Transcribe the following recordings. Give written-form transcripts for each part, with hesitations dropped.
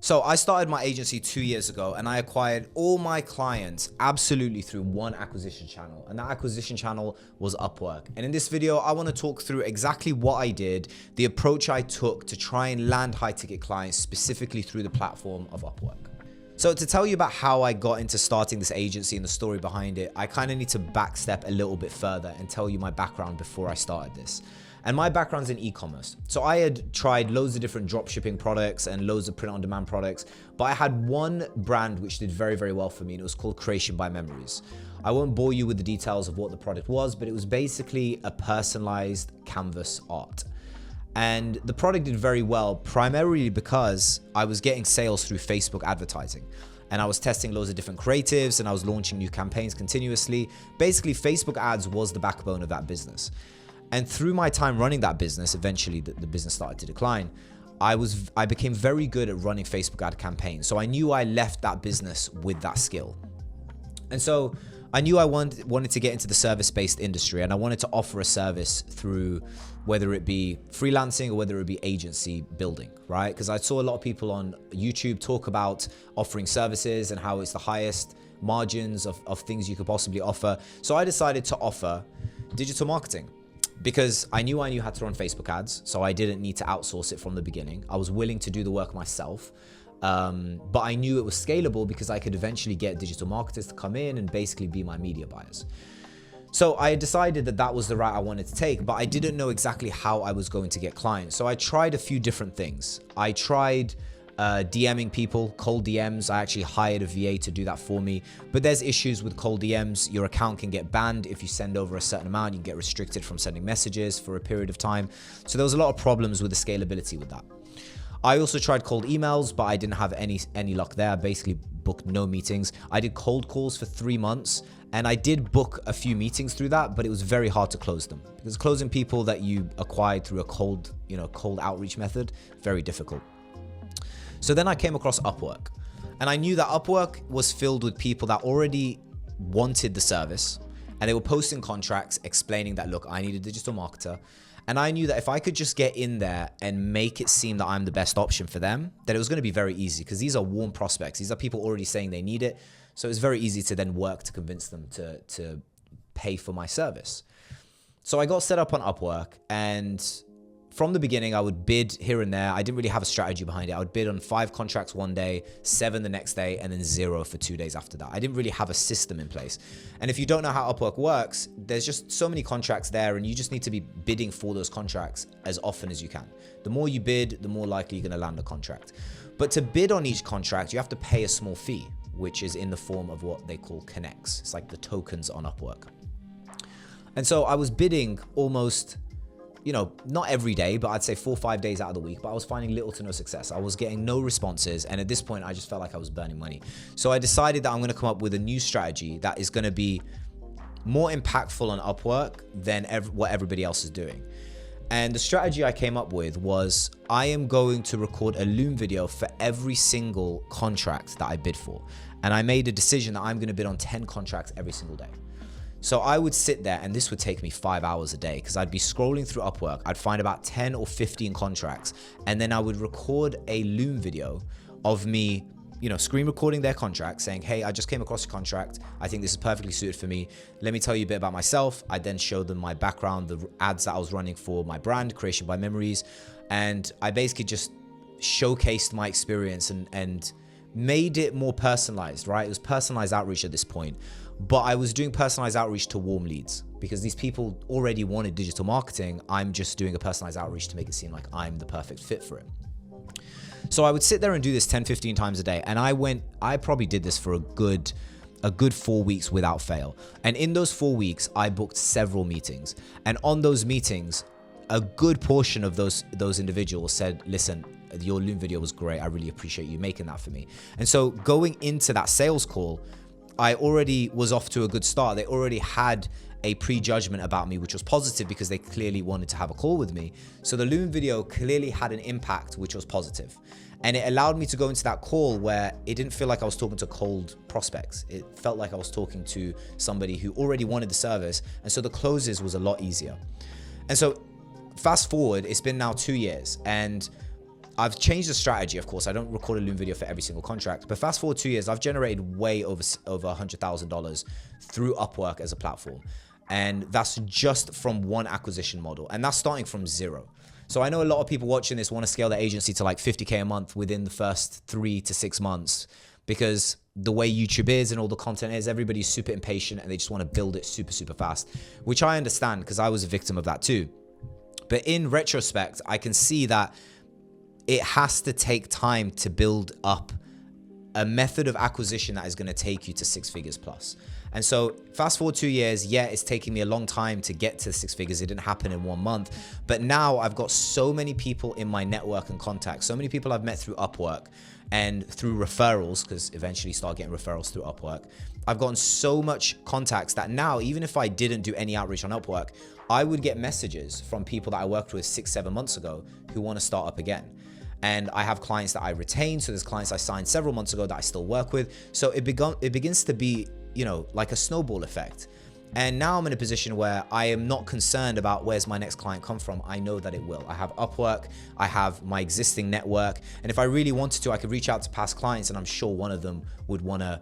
So I started my agency 2 years ago, and I acquired all my clients absolutely through one acquisition channel. And that acquisition channel was Upwork. And in this video, I want to talk through exactly what I did, the approach I took to try and land high ticket clients specifically through the platform of Upwork. So to tell you about how I got into starting this agency and the story behind it, I kind of need to backstep a little bit further and tell you my background before I started this. And my background's in e-commerce. So I had tried loads of different dropshipping products and loads of print-on-demand products, but I had one brand which did very, very well for me, and it was called Creation by Memories. I won't bore you with the details of what the product was, but it was basically a personalized canvas art. And the product did very well, primarily because I was getting sales through Facebook advertising. And I was testing loads of different creatives, and I was launching new campaigns continuously. Basically, Facebook ads was the backbone of that business. And through my time running that business, eventually the business started to decline. I became very good at running Facebook ad campaigns. So I knew I left that business with that skill. And so I knew I wanted to get into the service-based industry, and I wanted to offer a service through whether it be freelancing or whether it be agency building, right? Because I saw a lot of people on YouTube talk about offering services and how it's the highest margins of things you could possibly offer. So I decided to offer digital marketing, because I knew how to run Facebook ads, so I didn't need to outsource it from the beginning. I was willing to do the work myself, but I knew it was scalable because I could eventually get digital marketers to come in and basically be my media buyers. So I decided that that was the route I wanted to take, but I didn't know exactly how I was going to get clients. So I tried a few different things. I tried DMing people, cold DMs. I actually hired a VA to do that for me. But there's issues with cold DMs. Your account can get banned if you send over a certain amount. You can get restricted from sending messages for a period of time. So there was a lot of problems with the scalability with that. I also tried cold emails, but I didn't have any luck there. I basically booked no meetings. I did cold calls for 3 months, and I did book a few meetings through that, but it was very hard to close them because closing people that you acquired through a cold outreach method, very difficult. So then I came across Upwork, and I knew that Upwork was filled with people that already wanted the service, and they were posting contracts explaining that, look, I need a digital marketer. And I knew that if I could just get in there and make it seem that I'm the best option for them, that it was going to be very easy, because these are warm prospects. These are people already saying they need it. So it's very easy to then work to convince them to pay for my service. So I got set up on Upwork, and from the beginning, I would bid here and there. I didn't really have a strategy behind it. I would bid on 5 contracts one day, 7 the next day, and then 0 for 2 days after that. I didn't really have a system in place. And if you don't know how Upwork works, there's just so many contracts there, and you just need to be bidding for those contracts as often as you can. The more you bid, the more likely you're going to land a contract. But to bid on each contract, you have to pay a small fee, which is in the form of what they call connects. It's like the tokens on Upwork. And so I was bidding almost, not every day, but I'd say 4 or 5 days out of the week, but I was finding little to no success. I was getting no responses. And at this point, I just felt like I was burning money. So I decided that I'm going to come up with a new strategy that is going to be more impactful on Upwork than what everybody else is doing. And the strategy I came up with was, I am going to record a Loom video for every single contract that I bid for. And I made a decision that I'm going to bid on 10 contracts every single day. So I would sit there, and this would take me 5 hours a day, because I'd be scrolling through Upwork. I'd find about 10 or 15 contracts, and then I would record a Loom video of me, screen recording their contract, saying, hey, I just came across a contract. I think this is perfectly suited for me. Let me tell you a bit about myself. I then showed them my background, the ads that I was running for my brand, Creation by Memories. And I basically just showcased my experience and made it more personalized, right? It was personalized outreach at this point. But I was doing personalized outreach to warm leads, because these people already wanted digital marketing. I'm just doing a personalized outreach to make it seem like I'm the perfect fit for it. So I would sit there and do this 10, 15 times a day. And I probably did this for a good 4 weeks without fail. And in those 4 weeks, I booked several meetings. And on those meetings, a good portion of those individuals said, listen, your Loom video was great. I really appreciate you making that for me. And so going into that sales call, I already was off to a good start. They already had a prejudgment about me, which was positive, because they clearly wanted to have a call with me. So the Loom video clearly had an impact, which was positive. And it allowed me to go into that call where it didn't feel like I was talking to cold prospects. It felt like I was talking to somebody who already wanted the service. And so the closes was a lot easier. And so fast forward, it's been now 2 years, and I've changed the strategy, of course. I don't record a Loom video for every single contract, but fast forward 2 years, I've generated way over $100,000 through Upwork as a platform. And that's just from one acquisition model. And that's starting from zero. So I know a lot of people watching this want to scale their agency to like 50K a month within the first 3 to 6 months, because the way YouTube is and all the content is, everybody's super impatient and they just want to build it super, super fast, which I understand because I was a victim of that too. But in retrospect, I can see that it has to take time to build up a method of acquisition that is going to take you to 6 figures plus. And so fast forward 2 years, yeah, it's taking me a long time to get to 6 figures. It didn't happen in 1 month, but now I've got so many people in my network and contacts, so many people I've met through Upwork and through referrals, because eventually start getting referrals through Upwork. I've gotten so much contacts that now, even if I didn't do any outreach on Upwork, I would get messages from people that I worked with 6, 7 months ago who want to start up again. And I have clients that I retain. So there's clients I signed several months ago that I still work with. So it begins to be, like a snowball effect. And now I'm in a position where I am not concerned about where's my next client come from. I know that it will. I have Upwork, I have my existing network. And if I really wanted to, I could reach out to past clients, and I'm sure one of them would want to,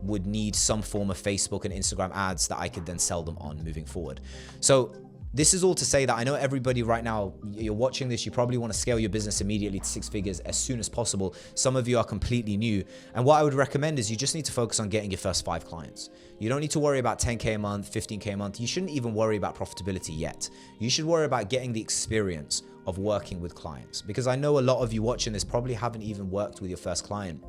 would need some form of Facebook and Instagram ads that I could then sell them on moving forward. So this is all to say that I know everybody right now, you're watching this, you probably want to scale your business immediately to 6 figures as soon as possible. Some of you are completely new. And what I would recommend is you just need to focus on getting your first 5 clients. You don't need to worry about 10K a month, 15K a month. You shouldn't even worry about profitability yet. You should worry about getting the experience of working with clients, because I know a lot of you watching this probably haven't even worked with your first client.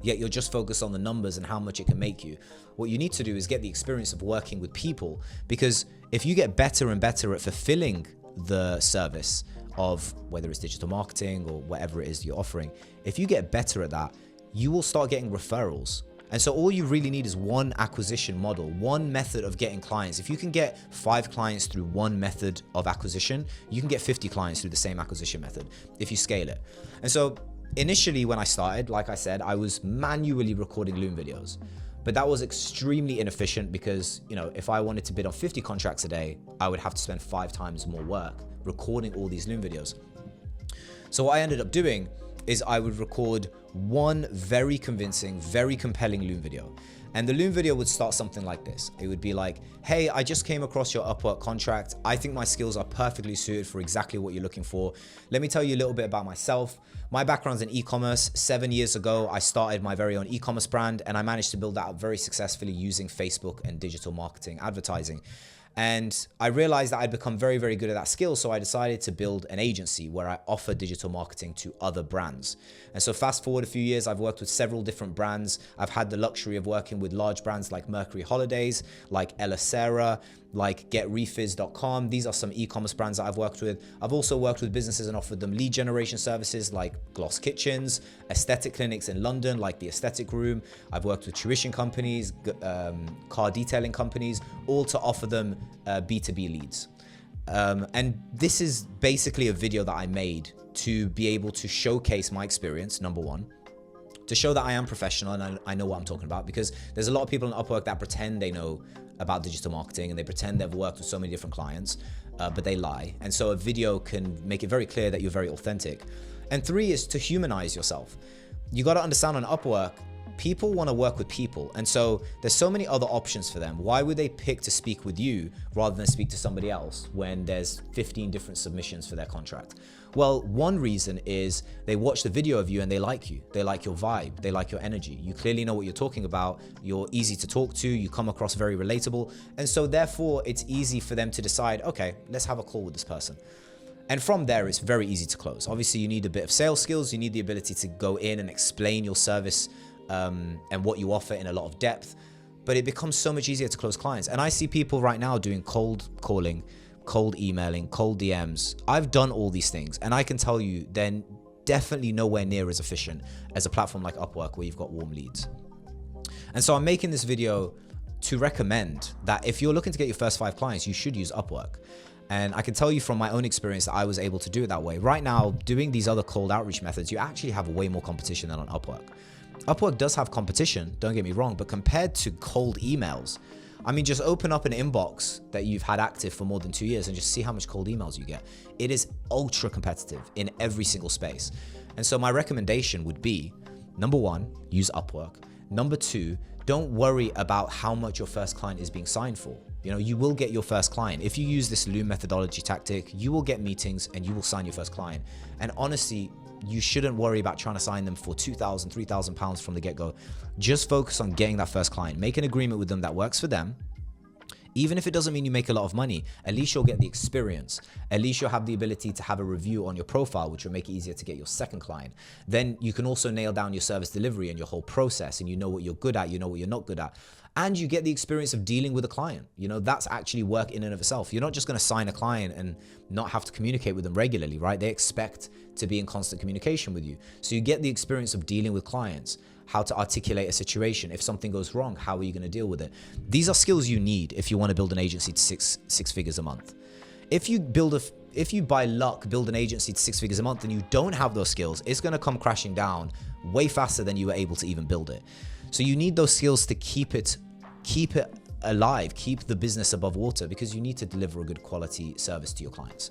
Yet you're just focused on the numbers and how much it can make you. What you need to do is get the experience of working with people, because if you get better and better at fulfilling the service of whether it's digital marketing or whatever it is you're offering, if you get better at that, you will start getting referrals. And so all you really need is one acquisition model, one method of getting clients. If you can get 5 clients through one method of acquisition, you can get 50 clients through the same acquisition method if you scale it. And so initially when I started, like I said, I was manually recording Loom videos, but that was extremely inefficient because, if I wanted to bid on 50 contracts a day, I would have to spend 5 times more work recording all these Loom videos. So what I ended up doing is I would record one very convincing, very compelling Loom video. And the Loom video would start something like this. It would be like, hey, I just came across your Upwork contract. I think my skills are perfectly suited for exactly what you're looking for. Let me tell you a little bit about myself. My background's in e-commerce. 7 years ago, I started my very own e-commerce brand, and I managed to build that up very successfully using Facebook and digital marketing advertising. And I realized that I'd become very, very good at that skill. So I decided to build an agency where I offer digital marketing to other brands. And so fast forward a few years, I've worked with several different brands. I've had the luxury of working with large brands like Mercury Holidays, like Ella Sarah, like GetRefizz.com. These are some e-commerce brands that I've worked with. I've also worked with businesses and offered them lead generation services like Gloss Kitchens, aesthetic clinics in London like the Aesthetic Room. I've worked with tuition companies, car detailing companies, all to offer them B2B leads. And this is basically a video that I made to be able to showcase my experience, number one, to show that I am professional and I know what I'm talking about, because there's a lot of people on Upwork that pretend they know about digital marketing and they pretend they've worked with so many different clients, but they lie. And so a video can make it very clear that you're very authentic. And 3 is to humanize yourself. You got to understand on Upwork, people want to work with people. And so there's so many other options for them. Why would they pick to speak with you rather than speak to somebody else when there's 15 different submissions for their contract? Well, one reason is they watch the video of you and they like you. They like your vibe. They like your energy. You clearly know what you're talking about. You're easy to talk to. You come across very relatable. And so therefore it's easy for them to decide, okay, let's have a call with this person. And from there, it's very easy to close. Obviously, you need a bit of sales skills. You need the ability to go in and explain your service and what you offer in a lot of depth, but it becomes so much easier to close clients. And I see people right now doing cold calling, cold emailing, cold DMs. I've done all these things, and I can tell you they're definitely nowhere near as efficient as a platform like Upwork where you've got warm leads. And so I'm making this video to recommend that if you're looking to get your first 5 clients, you should use Upwork. And I can tell you from my own experience that I was able to do it that way. Right now, doing these other cold outreach methods, you actually have way more competition than on Upwork. Upwork does have competition, don't get me wrong, but compared to cold emails, I mean, just open up an inbox that you've had active for more than 2 years and just see how much cold emails you get. It is ultra competitive in every single space. And so my recommendation would be, number one, use Upwork. Number two, don't worry about how much your first client is being signed for. You know, you will get your first client. If you use this Loom methodology tactic, you will get meetings and you will sign your first client. And honestly, you shouldn't worry about trying to sign them for £2,000, £3,000 from the get-go. Just focus on getting that first client. Make an agreement with them that works for them. Even if it doesn't mean you make a lot of money, at least you'll get the experience. At least you'll have the ability to have a review on your profile, which will make it easier to get your second client. Then you can also nail down your service delivery and your whole process, and you know what you're good at, you know what you're not good at. And you get the experience of dealing with a client. You know, that's actually work in and of itself. You're not just going to sign a client and not have to communicate with them regularly, right? They expect to be in constant communication with you. So you get the experience of dealing with clients, how to articulate a situation. If something goes wrong, how are you going to deal with it? These are skills you need if you want to build an agency to six figures a month. If you by luck build an agency to 6 figures a month and you don't have those skills, it's going to come crashing down way faster than you were able to even build it. So you need those skills to keep it alive, keep the business above water, because you need to deliver a good quality service to your clients.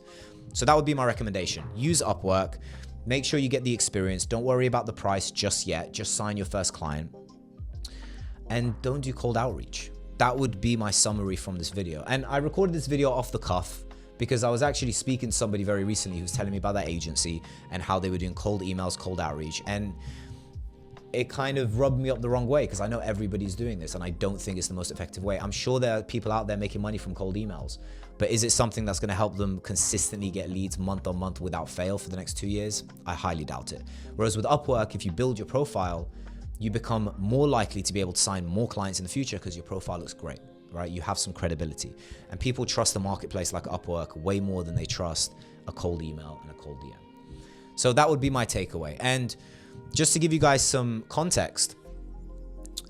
So that would be my recommendation. Use Upwork. Make sure you get the experience. Don't worry about the price just yet. Just sign your first client. And don't do cold outreach. That would be my summary from this video. And I recorded this video off the cuff because I was actually speaking to somebody very recently who was telling me about that agency and how they were doing cold emails, cold outreach. And it kind of rubbed me up the wrong way because I know everybody's doing this and I don't think it's the most effective way. I'm sure there are people out there making money from cold emails, but is it something that's going to help them consistently get leads month on month without fail for the next 2 years? I highly doubt it. Whereas with Upwork, if you build your profile, you become more likely to be able to sign more clients in the future because your profile looks great, right? You have some credibility, and people trust a marketplace like Upwork way more than they trust a cold email and a cold DM. So that would be my takeaway. And just to give you guys some context,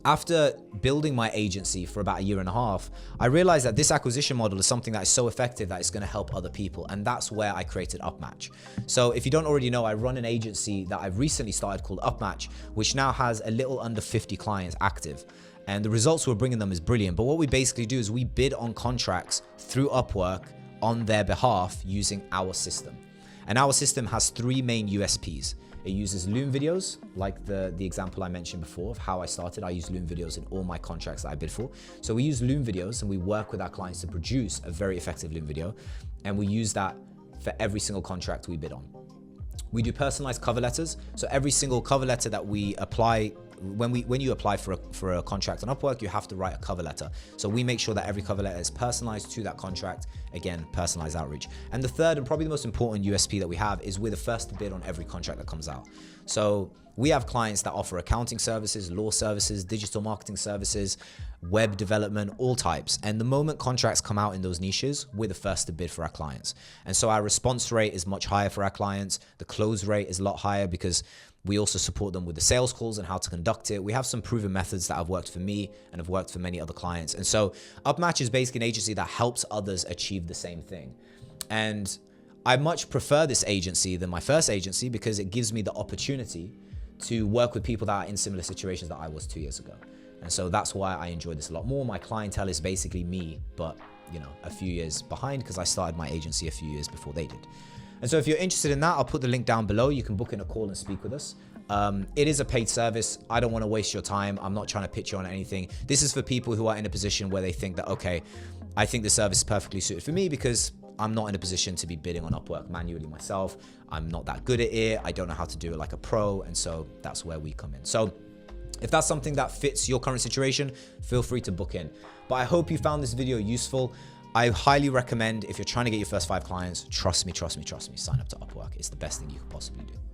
after building my agency for about 1.5 years, I realized that this acquisition model is something that is so effective that it's going to help other people. And that's where I created Upmatch. So if you don't already know, I run an agency that I've recently started called Upmatch, which now has a little under 50 clients active. And the results we're bringing them is brilliant. But what we basically do is we bid on contracts through Upwork on their behalf using our system. And our system has 3 main USPs. It uses Loom videos, like the example I mentioned before of how I started. I use Loom videos in all my contracts that I bid for. So we use Loom videos and we work with our clients to produce a very effective Loom video. And we use that for every single contract we bid on. We do personalized cover letters. So every single cover letter that we apply, when you apply for a contract on Upwork, you have to write a cover letter. So we make sure that every cover letter is personalized to that contract. Again, personalized outreach. And the third and probably the most important USP that we have is we're the first to bid on every contract that comes out. So we have clients that offer accounting services, law services, digital marketing services, web development, all types. And the moment contracts come out in those niches, we're the first to bid for our clients. And so our response rate is much higher for our clients. The close rate is a lot higher because we also support them with the sales calls and how to conduct it. We have some proven methods that have worked for me and have worked for many other clients. And so Upmatch is basically an agency that helps others achieve the same thing. And I much prefer this agency than my first agency because it gives me the opportunity to work with people that are in similar situations that I was 2 years ago. And so that's why I enjoy this a lot more. My clientele is basically me, but you know, a few years behind because I started my agency a few years before they did. And so if you're interested in that, I'll put the link down below. You can book in a call and speak with us. It is a paid service. I don't want to waste your time. I'm not trying to pitch you on anything. This is for people who are in a position where they think that, okay, I think the service is perfectly suited for me because I'm not in a position to be bidding on Upwork manually myself. I'm not that good at it. I don't know how to do it like a pro. And so that's where we come in. So if that's something that fits your current situation, feel free to book in. But I hope you found this video useful. I highly recommend, if you're trying to get your first 5 clients, trust me, sign up to Upwork. It's the best thing you could possibly do.